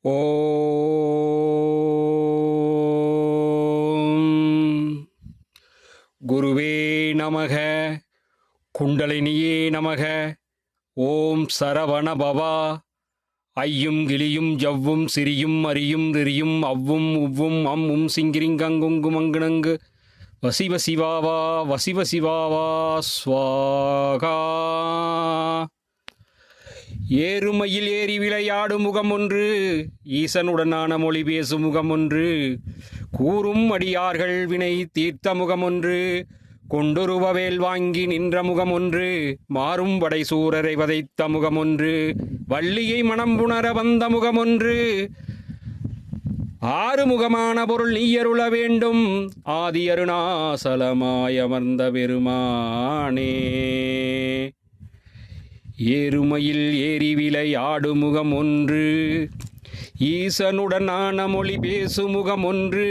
ஓம் குருவே நமக, குண்டலினியே நமக. ஓம் சரவண பவா. ஐயும் கிளியும் ஜவ்வும் சிரியும் அரியும் ரிரியும் அவ்வும் உவ்வும் அம்மும் சிங்கிரிங்கங்குங்குமங்குணங்கு வசிவ சிவாவா வசிவ சிவாவா ஸ்வாகா. ஏறுமையில் ஏறி விளையாடும் முகம் ஒன்று, ஈசனுடனான மொழி பேசும் முகம் ஒன்று, கூறும் அடியார்கள் வினை தீர்த்த முகம் ஒன்று, கொண்டொருவவேல் வாங்கி நின்ற முகம் ஒன்று, மாறும் படை சூரரை வதைத்த முகம் ஒன்று, வள்ளியை மனம் புணர வந்த முகம் ஒன்று, ஆறுமுகமான பொருள் நீயருள வேண்டும், ஆதி அருணாசலமாய் அமர்ந்த பெருமானே. ஏறுமையில் ஏறி விளையாடு முகம் ஒன்று, ஈசனுடனான மொழி பேசு முகம் ஒன்று,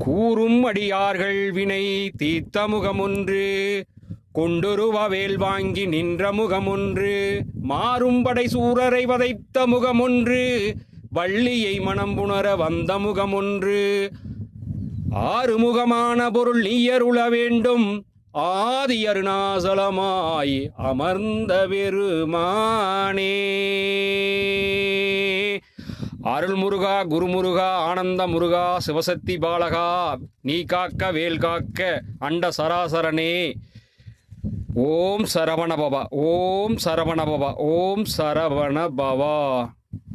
கூறும் அடியார்கள் வினை தீர்த்த முகம் ஒன்று, கொண்டொருவவேல் வாங்கி நின்ற முகம் ஒன்று, மாறும் படை சூரரை வதைத்த முகம் ஒன்று, வள்ளியை மனம் புணர வந்த முகம் ஒன்று, ஆறுமுகமான பொருள் நீயருள வேண்டும், ஆதி அருணாசலமாய் அமர்ந்த பெருமானே. அருள்முருகா, குருமுருகா, ஆனந்த முருகா, சிவசக்தி பாலகா, நீ காக்க வேல் காக்க அண்ட சராசரனே. ஓம் சரவண பவா, ஓம் சரவண பவா, ஓம் சரவண பவா.